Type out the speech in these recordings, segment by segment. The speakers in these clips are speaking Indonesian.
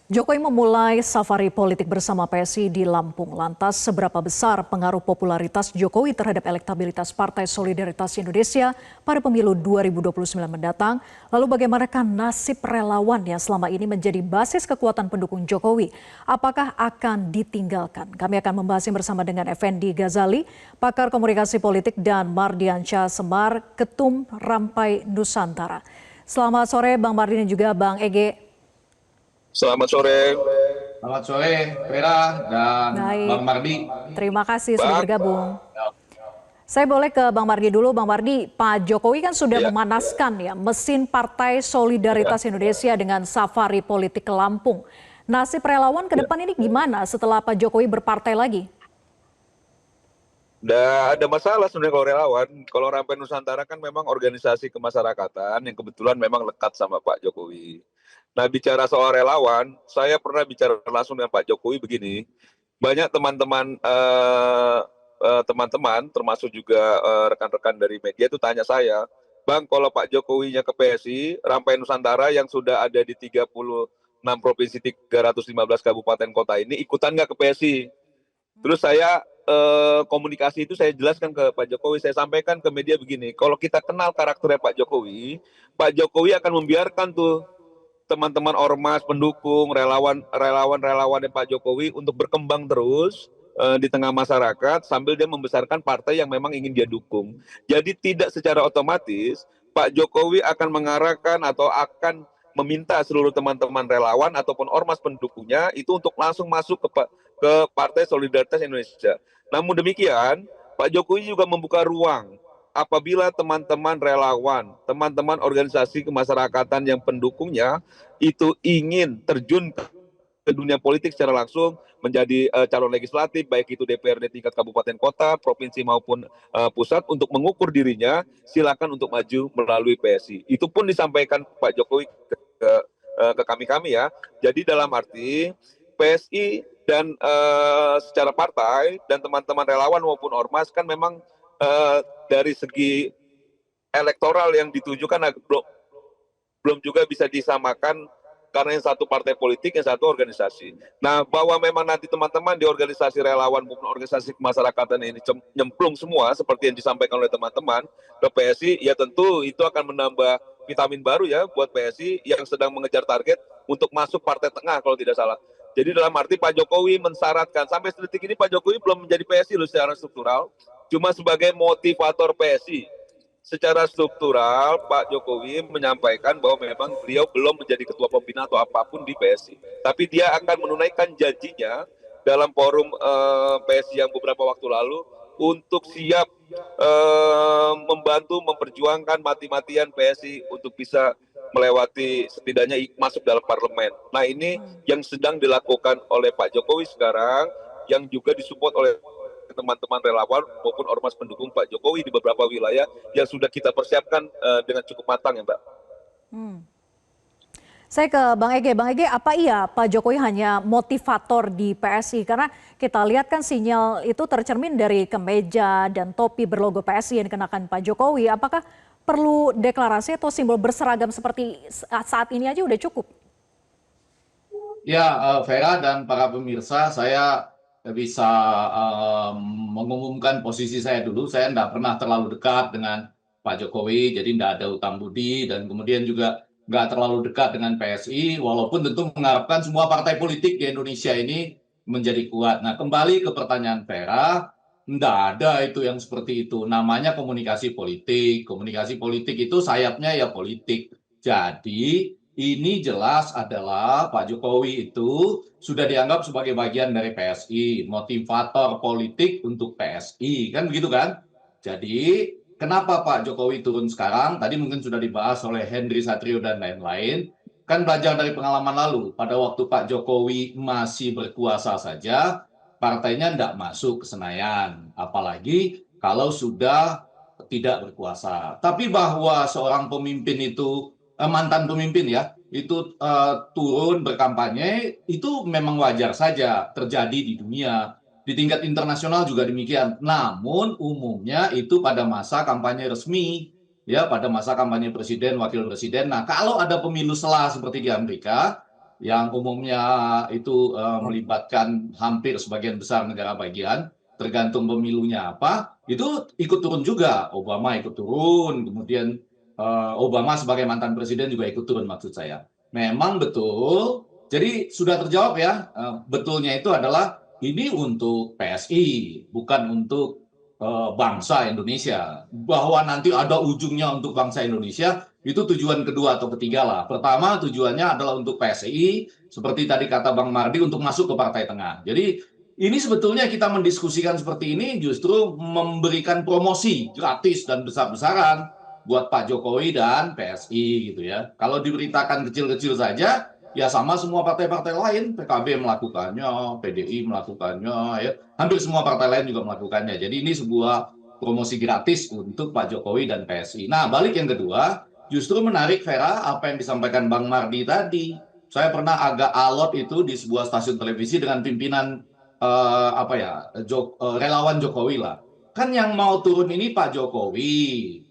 Jokowi memulai safari politik bersama PSI di Lampung. Lantas, seberapa besar pengaruh popularitas Jokowi terhadap elektabilitas Partai Solidaritas Indonesia pada pemilu 2029 mendatang? Lalu bagaimanakah nasib relawan yang selama ini menjadi basis kekuatan pendukung Jokowi? Apakah akan ditinggalkan? Kami akan membahasnya bersama dengan Effendi Ghazali, pakar komunikasi politik, dan Mardiansyah Semar, Ketum Rampai Nusantara. Selamat sore Bang Mardi dan juga Bang Ege. Selamat sore, Selamat sore, Vera dan Baik, Bang Mardi. terima kasih sudah Bang. bergabung. Saya boleh ke Bang Mardi dulu. Bang Mardi, Pak Jokowi kan sudah Ya, memanaskan ya mesin Partai ya, Solidaritas Indonesia dengan safari politik ke Lampung. Nasib relawan ke ya. depan ini gimana setelah Pak Jokowi berpartai lagi? Nggak ada masalah sebenarnya kalau relawan. Kalau Rampai Nusantara kan memang organisasi kemasyarakatan yang kebetulan memang lekat sama Pak Jokowi. Nah, bicara soal relawan, saya pernah bicara langsung dengan Pak Jokowi begini. Banyak teman-teman, termasuk juga rekan-rekan dari media itu tanya saya, Bang, kalau Pak Jokowinya ke PSI, Rampai Nusantara yang sudah ada di 36 provinsi 315 kabupaten kota ini ikutan nggak ke PSI? Terus saya komunikasi itu saya jelaskan ke Pak Jokowi, saya sampaikan ke media begini, kalau kita kenal karakternya Pak Jokowi akan membiarkan tuh teman-teman ormas, pendukung, relawan Pak Jokowi untuk berkembang terus di tengah masyarakat sambil dia membesarkan partai yang memang ingin dia dukung. Jadi tidak secara otomatis Pak Jokowi akan mengarahkan atau akan meminta seluruh teman-teman relawan ataupun ormas pendukungnya itu untuk langsung masuk ke Partai Solidaritas Indonesia. Namun demikian, Pak Jokowi juga membuka ruang apabila teman-teman relawan, teman-teman organisasi kemasyarakatan yang pendukungnya itu ingin terjun ke dunia politik secara langsung menjadi calon legislatif, baik itu DPRD tingkat kabupaten kota, provinsi maupun pusat, untuk mengukur dirinya, silakan untuk maju melalui PSI. Itu pun disampaikan Pak Jokowi ke kami-kami ya. Jadi dalam arti PSI dan secara partai dan teman-teman relawan maupun ormas kan memang dari segi elektoral yang ditujukan belum juga bisa disamakan karena yang satu partai politik, yang satu organisasi. Nah, bahwa memang nanti teman-teman di organisasi relawan maupun organisasi kemasyarakatan ini nyemplung semua seperti yang disampaikan oleh teman-teman ke PSI, ya tentu itu akan menambah vitamin baru ya buat PSI yang sedang mengejar target untuk masuk partai tengah kalau tidak salah. Jadi dalam arti Pak Jokowi mensyaratkan, sampai detik ini Pak Jokowi belum menjadi PSI loh secara struktural, cuma sebagai motivator PSI. Secara struktural Pak Jokowi menyampaikan bahwa memang beliau belum menjadi ketua pembina atau apapun di PSI. Tapi dia akan menunaikan janjinya dalam forum PSI yang beberapa waktu lalu untuk siap membantu memperjuangkan mati-matian PSI untuk bisa melewati setidaknya masuk dalam parlemen. Nah, ini yang sedang dilakukan oleh Pak Jokowi sekarang, yang juga disupport oleh teman-teman relawan maupun ormas pendukung Pak Jokowi di beberapa wilayah yang sudah kita persiapkan dengan cukup matang ya Mbak. Hmm. Saya ke Bang Ege. Bang Ege, apa iya Pak Jokowi hanya motivator di PSI? Karena kita lihat kan sinyal itu tercermin dari kemeja dan topi berlogo PSI yang dikenakan Pak Jokowi. Apakah perlu deklarasi atau simbol berseragam seperti saat ini aja udah cukup? Ya, Vera dan para pemirsa, saya bisa mengumumkan posisi saya dulu. Saya tidak pernah terlalu dekat dengan Pak Jokowi, jadi tidak ada utang budi, dan kemudian juga nggak terlalu dekat dengan PSI, walaupun tentu mengharapkan semua partai politik di Indonesia ini menjadi kuat. Nah, kembali ke pertanyaan Vera, tidak ada itu yang seperti itu. Namanya komunikasi politik. Komunikasi politik itu sayapnya ya politik. Jadi, ini jelas adalah Pak Jokowi itu sudah dianggap sebagai bagian dari PSI, motivator politik untuk PSI, kan begitu kan? Jadi, kenapa Pak Jokowi turun sekarang? Tadi mungkin sudah dibahas oleh Henry Satrio dan lain-lain. Kan belajar dari pengalaman lalu, pada waktu Pak Jokowi masih berkuasa saja, partainya tidak masuk ke Senayan. Apalagi kalau sudah tidak berkuasa. Tapi bahwa seorang pemimpin itu mantan pemimpin ya, itu turun berkampanye, itu memang wajar saja terjadi di dunia. Di tingkat internasional juga demikian. Namun umumnya itu pada masa kampanye resmi, ya pada masa kampanye presiden, wakil presiden. Nah, kalau ada pemilu sela seperti di Amerika, yang umumnya itu melibatkan hampir sebagian besar negara bagian, tergantung pemilunya apa, itu ikut turun juga. Obama ikut turun, kemudian Obama sebagai mantan presiden juga ikut turun maksud saya. Memang betul, jadi sudah terjawab ya, betulnya itu adalah ini untuk PSI, bukan untuk bangsa Indonesia. Bahwa nanti ada ujungnya untuk bangsa Indonesia, itu tujuan kedua atau ketiga lah. Pertama tujuannya adalah untuk PSI, seperti tadi kata Bang Mardi, untuk masuk ke Partai Tengah. Jadi ini sebetulnya kita mendiskusikan seperti ini justru memberikan promosi gratis dan besar-besaran buat Pak Jokowi dan PSI gitu ya. Kalau diberitakan kecil-kecil saja, ya sama semua partai-partai lain, PKB melakukannya, PDI melakukannya, ya hampir semua partai lain juga melakukannya. Jadi ini sebuah promosi gratis untuk Pak Jokowi dan PSI. Nah, balik yang kedua, justru menarik Vera apa yang disampaikan Bang Mardi tadi. Saya pernah agak alot itu di sebuah stasiun televisi dengan pimpinan relawan Jokowi lah. Kan yang mau turun ini Pak Jokowi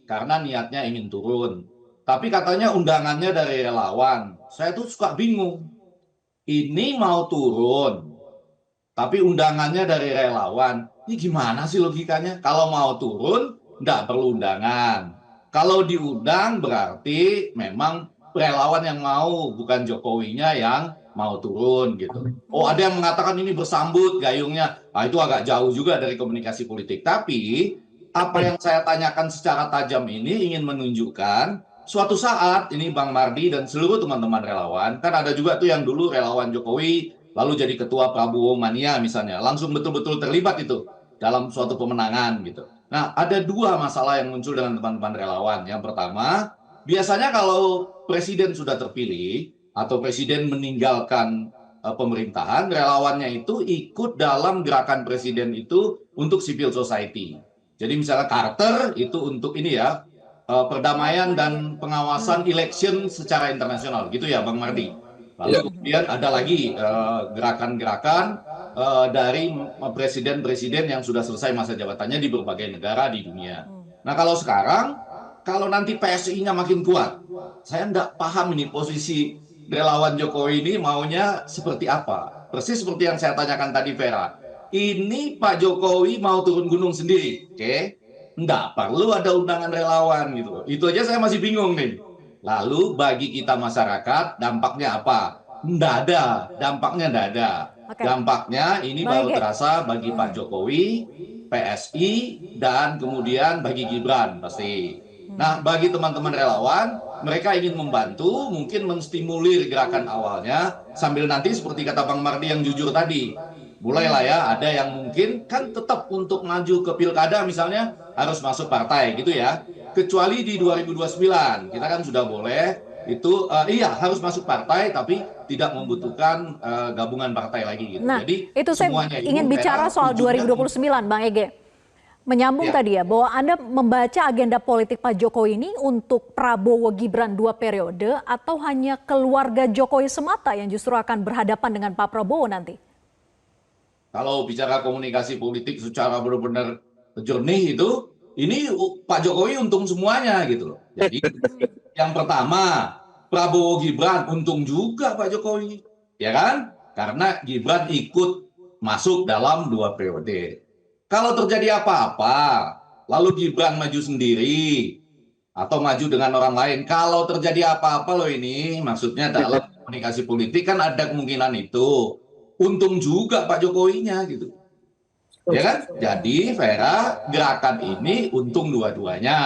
karena niatnya ingin turun. Tapi katanya undangannya dari relawan. Saya tuh suka bingung. Ini mau turun, tapi undangannya dari relawan. Ini gimana sih logikanya? Kalau mau turun, nggak perlu undangan. Kalau diundang berarti memang relawan yang mau, bukan Jokowinya yang mau turun gitu. Oh, ada yang mengatakan ini bersambut gayungnya. Nah, itu agak jauh juga dari komunikasi politik. Tapi apa yang saya tanyakan secara tajam ini ingin menunjukkan suatu saat ini Bang Mardi dan seluruh teman-teman relawan, kan ada juga tuh yang dulu relawan Jokowi lalu jadi ketua Prabowo Mania misalnya, langsung betul-betul terlibat itu dalam suatu pemenangan gitu. Nah, ada dua masalah yang muncul dengan teman-teman relawan. Yang pertama, biasanya kalau presiden sudah terpilih atau presiden meninggalkan pemerintahan, relawannya itu ikut dalam gerakan presiden itu untuk civil society. Jadi misalnya Carter itu untuk ini ya, perdamaian dan pengawasan election secara internasional, gitu ya Bang Mardi. Lalu kemudian ada lagi gerakan-gerakan dari presiden-presiden yang sudah selesai masa jabatannya di berbagai negara di dunia. Nah kalau sekarang, kalau nanti PSI-nya makin kuat, saya nggak paham ini posisi relawan Jokowi ini maunya seperti apa. Persis seperti yang saya tanyakan tadi Vera. Ini Pak Jokowi mau turun gunung sendiri, oke? Nggak perlu ada undangan relawan gitu. Itu aja saya masih bingung nih. Lalu bagi kita masyarakat dampaknya apa? Nggak ada, dampaknya nggak ada. Dampaknya ini baru terasa bagi Pak Jokowi, PSI, dan kemudian bagi Gibran pasti. Nah, bagi teman-teman relawan, mereka ingin membantu, mungkin menstimulir gerakan awalnya, sambil nanti seperti kata Bang Mardi yang jujur tadi, mulailah ya, ada yang mungkin kan tetap untuk maju ke pilkada misalnya harus masuk partai gitu ya. Kecuali di 2029, kita kan sudah boleh itu iya harus masuk partai tapi tidak membutuhkan gabungan partai lagi gitu. Nah, jadi itu saya ingin bicara soal 2029 Bang Ege. Menyambung tadi ya, bahwa Anda membaca agenda politik Pak Jokowi ini untuk Prabowo Gibran 2 periode atau hanya keluarga Jokowi semata yang justru akan berhadapan dengan Pak Prabowo nanti? Kalau bicara komunikasi politik secara benar-benar jernih itu, ini Pak Jokowi untung semuanya gitu loh. Jadi yang pertama, Prabowo Gibran untung juga Pak Jokowi, ya kan? Karena Gibran ikut masuk dalam 2 periode. Kalau terjadi apa-apa, lalu Gibran maju sendiri atau maju dengan orang lain, kalau terjadi apa-apa loh ini, maksudnya dalam komunikasi politik kan ada kemungkinan itu. Untung juga Pak Jokowinya gitu. Ya kan? Jadi Vera, gerakan ini untung dua-duanya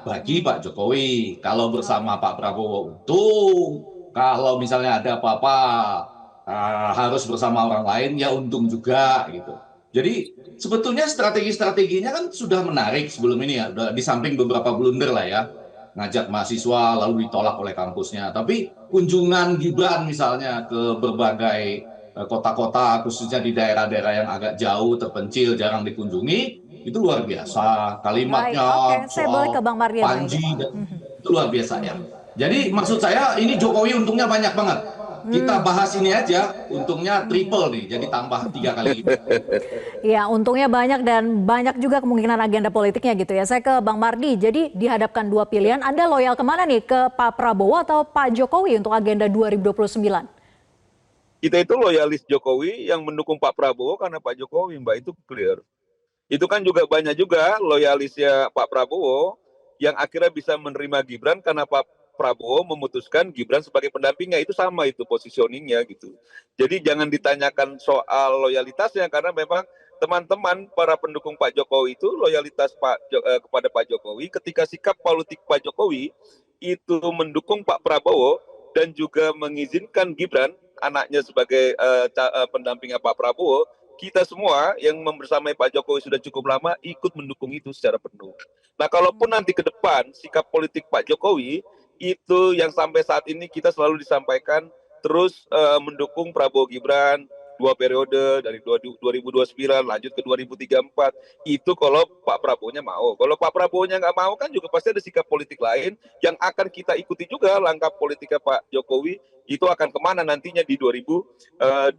bagi Pak Jokowi. Kalau bersama Pak Prabowo untung, kalau misalnya ada apa-apa harus bersama orang lain ya untung juga gitu. Jadi sebetulnya strategi-strateginya kan sudah menarik sebelum ini ya, di samping beberapa blunder lah ya, ngajak mahasiswa lalu ditolak oleh kampusnya. Tapi kunjungan Gibran misalnya ke berbagai kota-kota khususnya di daerah-daerah yang agak jauh, terpencil, jarang dikunjungi, itu luar biasa. Kalimatnya soal Panji, itu luar biasa ya. Jadi maksud saya ini Jokowi untungnya banyak banget. Kita bahas ini aja, untungnya triple nih, jadi tambah 3 kali lipat. Ya, untungnya banyak dan banyak juga kemungkinan agenda politiknya gitu ya. Saya ke Bang Mardi, jadi dihadapkan 2 pilihan, Anda loyal kemana nih? Ke Pak Prabowo atau Pak Jokowi untuk agenda 2029? Kita itu loyalis Jokowi yang mendukung Pak Prabowo karena Pak Jokowi, Mbak, itu clear. Itu kan juga banyak juga loyalisnya Pak Prabowo yang akhirnya bisa menerima Gibran karena Pak Prabowo memutuskan Gibran sebagai pendampingnya. Itu sama itu positioningnya gitu. Jadi jangan ditanyakan soal loyalitasnya karena memang teman-teman para pendukung Pak Jokowi itu loyalitas kepada Pak Jokowi ketika sikap politik Pak Jokowi itu mendukung Pak Prabowo dan juga mengizinkan Gibran anaknya sebagai pendampingnya Pak Prabowo, kita semua yang membersamai Pak Jokowi sudah cukup lama ikut mendukung itu secara penuh. Nah, kalaupun nanti ke depan sikap politik Pak Jokowi itu yang sampai saat ini kita selalu disampaikan terus mendukung Prabowo Gibran 2 periode dari 2029 lanjut ke 2034, itu kalau Pak Prabowo-nya mau. Kalau Pak Prabowo-nya nggak mau kan juga pasti ada sikap politik lain yang akan kita ikuti juga. Langkah politiknya Pak Jokowi itu akan kemana nantinya di 2029.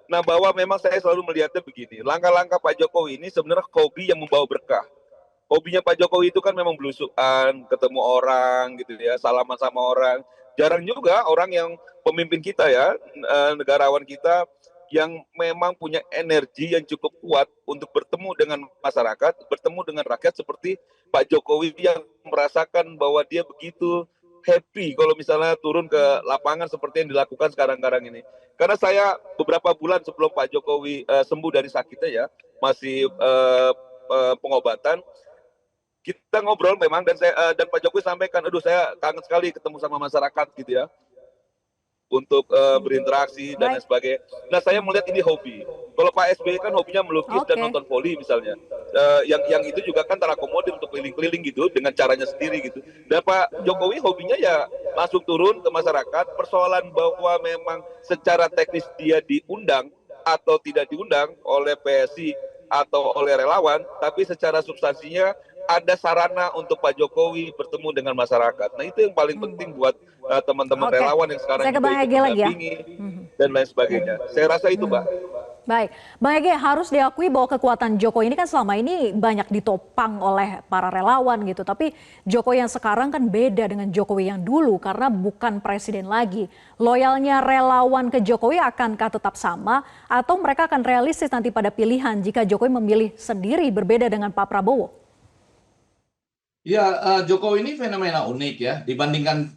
Nah, bahwa memang saya selalu melihatnya begini, langkah-langkah Pak Jokowi ini sebenarnya hobi yang membawa berkah. Hobinya Pak Jokowi itu kan memang belusukan, ketemu orang gitu ya, salaman sama orang. Jarang juga orang yang pemimpin kita ya, negarawan kita yang memang punya energi yang cukup kuat untuk bertemu dengan masyarakat, bertemu dengan rakyat seperti Pak Jokowi yang merasakan bahwa dia begitu happy kalau misalnya turun ke lapangan seperti yang dilakukan sekarang-karang ini. Karena saya beberapa bulan sebelum Pak Jokowi sembuh dari sakitnya ya, masih pengobatan, kita ngobrol memang dan dan Pak Jokowi sampaikan, aduh saya kangen sekali ketemu sama masyarakat gitu ya, untuk berinteraksi dan lain sebagainya. Nah, saya melihat ini hobi. Kalau Pak SBY kan hobinya melukis dan nonton voli misalnya, yang itu juga kan terakomodir untuk keliling-keliling gitu dengan caranya sendiri gitu. Dan Pak Jokowi hobinya ya langsung turun ke masyarakat. Persoalan bahwa memang secara teknis dia diundang atau tidak diundang oleh PSI atau oleh relawan, tapi secara substansinya ada sarana untuk Pak Jokowi bertemu dengan masyarakat. Nah, itu yang paling penting buat teman-teman relawan yang sekarang juga ikut mendampingi dan lain sebagainya. Saya rasa itu, Mbak. Baik, Bang Ege, harus diakui bahwa kekuatan Jokowi ini kan selama ini banyak ditopang oleh para relawan gitu. Tapi Jokowi yang sekarang kan beda dengan Jokowi yang dulu karena bukan presiden lagi. Loyalnya relawan ke Jokowi akankah tetap sama atau mereka akan realistis nanti pada pilihan jika Jokowi memilih sendiri berbeda dengan Pak Prabowo? Ya, Jokowi ini fenomena unik ya dibandingkan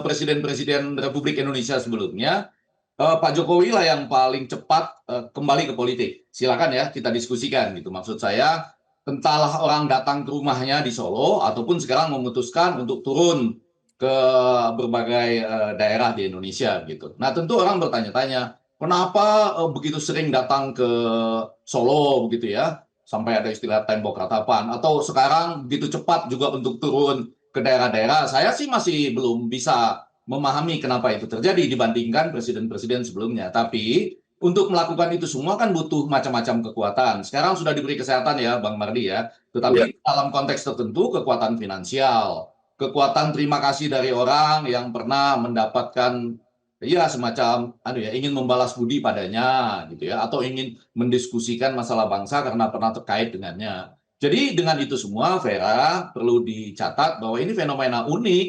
presiden-presiden Republik Indonesia sebelumnya. Pak Jokowi lah yang paling cepat kembali ke politik. Silakan ya kita diskusikan gitu. Maksud saya, entahlah orang datang ke rumahnya di Solo ataupun sekarang memutuskan untuk turun ke berbagai daerah di Indonesia gitu. Nah, tentu orang bertanya-tanya, kenapa begitu sering datang ke Solo begitu ya? Sampai ada istilah tembok ratapan, atau sekarang begitu cepat juga untuk turun ke daerah-daerah. Saya sih masih belum bisa memahami kenapa itu terjadi dibandingkan presiden-presiden sebelumnya. Tapi untuk melakukan itu semua kan butuh macam-macam kekuatan. Sekarang sudah diberi kesehatan ya Bang Mardi ya, tetapi dalam konteks tertentu kekuatan finansial, kekuatan terima kasih dari orang yang pernah mendapatkan ya semacam ingin membalas budi padanya gitu ya, atau ingin mendiskusikan masalah bangsa karena pernah terkait dengannya. Jadi dengan itu semua Vera perlu dicatat bahwa ini fenomena unik,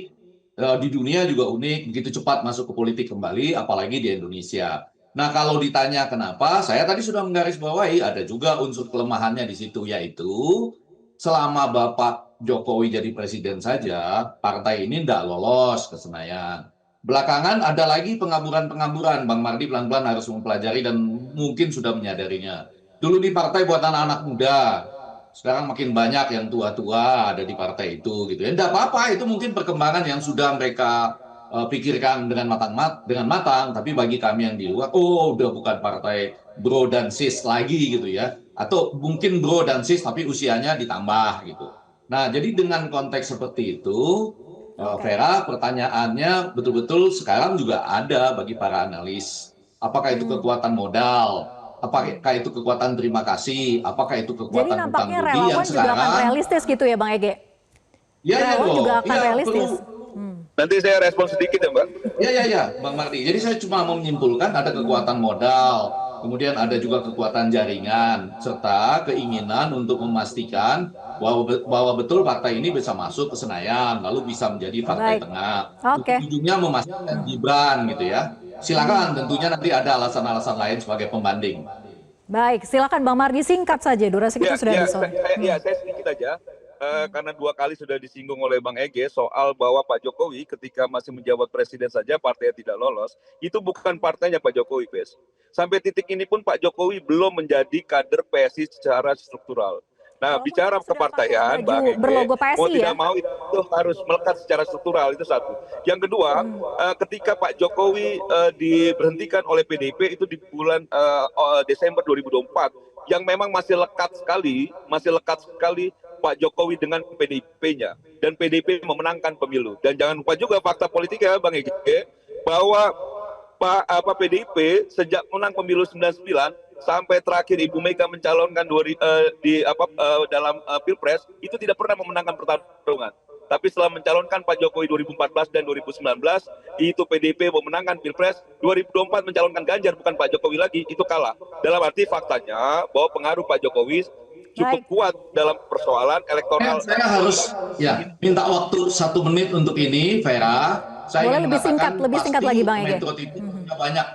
di dunia juga unik, begitu cepat masuk ke politik kembali apalagi di Indonesia. Nah, kalau ditanya kenapa, saya tadi sudah menggarisbawahi ada juga unsur kelemahannya di situ, yaitu selama Bapak Jokowi jadi presiden saja partai ini tidak lolos ke Senayan. Belakangan ada lagi pengaburan-pengaburan. Bang Mardi pelan-pelan harus mempelajari dan mungkin sudah menyadarinya. Dulu di partai buat anak-anak muda, sekarang makin banyak yang tua-tua ada di partai itu gitu ya. Tidak apa-apa, itu mungkin perkembangan yang sudah mereka pikirkan dengan matang, tapi bagi kami yang di luar, udah bukan partai bro dan sis lagi gitu ya. Atau mungkin bro dan sis tapi usianya ditambah gitu. Nah, jadi dengan konteks seperti itu, Vera, pertanyaannya betul-betul sekarang juga ada bagi para analis. Apakah itu kekuatan modal? Apakah itu kekuatan terima kasih? Apakah itu kekuatan hutang budi yang sekarang? Jadi nampaknya relawan juga akan realistis gitu ya Bang Ege? Relawan juga akan realistis. Nanti saya respon sedikit ya Mbak. Ya, Bang Mardi. Jadi saya cuma mau menyimpulkan ada kekuatan modal, kemudian ada juga kekuatan jaringan, serta keinginan untuk memastikan bahwa betul partai ini bisa masuk ke Senayan, lalu bisa menjadi partai tengah. Ujungnya memastikan Gibran gitu ya. silakan, tentunya nanti ada alasan-alasan lain sebagai pembanding. Baik, silakan Bang Mardi, singkat saja, durasi kita sudah habis. Saya sedikit aja. Karena 2 kali sudah disinggung oleh Bang Ege soal bahwa Pak Jokowi ketika masih menjabat presiden saja partainya tidak lolos, itu bukan partainya Pak Jokowi, Pes. Sampai titik ini pun Pak Jokowi belum menjadi kader PSI secara struktural. Nah, bicara kepartaian, Bang Ege, berlogo PSI, mau tidak ya? mau itu harus melekat secara struktural, itu satu. Yang kedua, ketika Pak Jokowi diberhentikan oleh PDIP itu di bulan Desember 2024, yang memang masih lekat sekali Pak Jokowi dengan PDIP-nya, dan PDIP memenangkan pemilu. Dan jangan lupa juga fakta politik ya Bang Ege, bahwa PDIP sejak menang pemilu 99 sampai terakhir Ibu Mega mencalonkan dalam Pilpres itu tidak pernah memenangkan pertarungan. Tapi setelah mencalonkan Pak Jokowi 2014 dan 2019, itu PDIP memenangkan Pilpres, 2024 mencalonkan Ganjar bukan Pak Jokowi lagi, itu kalah. Dalam arti faktanya bahwa pengaruh Pak Jokowi cukup kuat dalam persoalan elektoral. Saya harus minta waktu 1 menit untuk ini, Vera. Saya boleh lebih singkat lagi Bang Ege. Metro TV punya banyak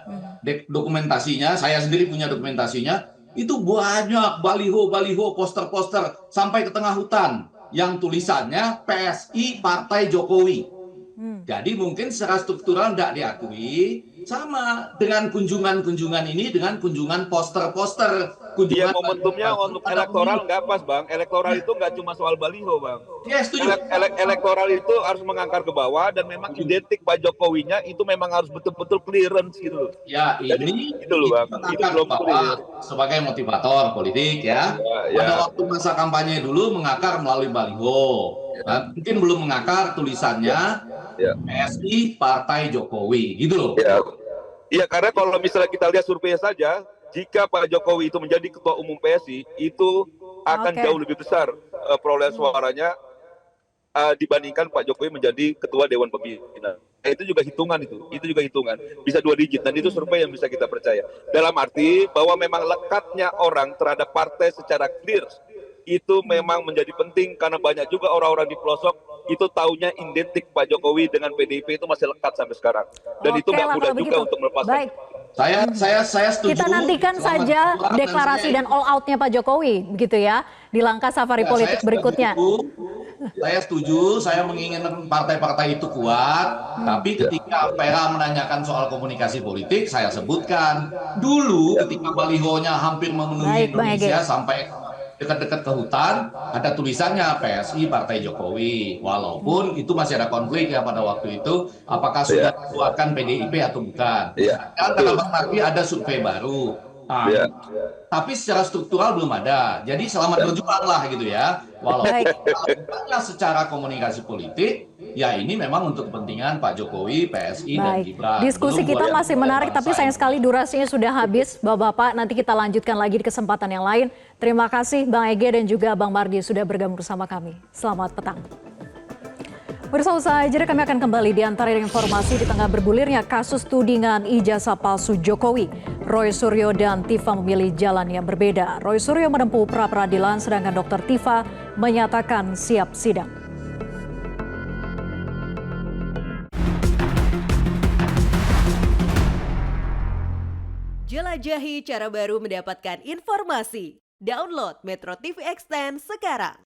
dokumentasinya, saya sendiri punya dokumentasinya. Itu banyak baliho, poster-poster sampai ke tengah hutan yang tulisannya PSI Partai Jokowi. Jadi mungkin secara struktural tidak diakui, sama dengan kunjungan ini dengan kunjungan poster-poster. Iya, momentumnya untuk elektoral nggak pas, Bang. Elektoral itu nggak cuma soal baliho, Bang. Ya, setuju. Elektoral itu harus mengangkar ke bawah dan memang identik Pak Jokowinya itu memang harus betul-betul clearance gitu. Ya, jadi, ini itu loh, Bang. Itu belum clear. Sebagai motivator politik ya. Pada waktu masa kampanye dulu mengakar melalui baliho. Nah, mungkin belum mengakar tulisannya PSI Partai Jokowi gitu loh. Iya, karena kalau misalnya kita lihat survei saja, jika Pak Jokowi itu menjadi ketua umum PSI, itu akan jauh lebih besar perolehan suaranya dibandingkan Pak Jokowi menjadi ketua Dewan Pembina. Itu juga hitungan bisa 2 digit, dan itu survei yang bisa kita percaya. Dalam arti bahwa memang lekatnya orang terhadap partai secara clear itu memang menjadi penting, karena banyak juga orang-orang di pelosok itu taunya identik Pak Jokowi dengan PDIP itu masih lekat sampai sekarang, dan itu nggak mudah juga untuk melepaskan. Saya setuju. Kita nantikan saja deklarasi dan all out-nya Pak Jokowi, begitu ya, di langkah safari politik berikutnya. Saya setuju, saya menginginkan partai-partai itu kuat, tapi ketika Vera menanyakan soal komunikasi politik, saya sebutkan dulu ketika balihonya hampir memenuhi Indonesia sampai dekat-dekat ke hutan, ada tulisannya PSI Partai Jokowi. Walaupun itu masih ada konflik ya pada waktu itu, apakah sudah dikeluarkan PDIP atau bukan. Kan kata Bang Mardi ada survei baru. Tapi secara struktural belum ada. Jadi selamat berjuang lah gitu ya. Walaupun secara komunikasi politik, ya ini memang untuk kepentingan Pak Jokowi, PSI, dan Gibran. Diskusi kita masih menarik, tapi sayang sekali durasinya sudah habis. Bapak-bapak, nanti kita lanjutkan lagi di kesempatan yang lain. Terima kasih Bang Ege dan juga Bang Mardi sudah bergabung bersama kami. Selamat petang. Bersama saya, jadi kami akan kembali di antara informasi di tengah bergulirnya kasus tudingan ijazah palsu Jokowi. Roy Suryo dan Tifa memilih jalan yang berbeda. Roy Suryo menempuh pra-peradilan, sedangkan Dr. Tifa menyatakan siap sidang. Jelajahi cara baru mendapatkan informasi. Download Metro TV Extend sekarang.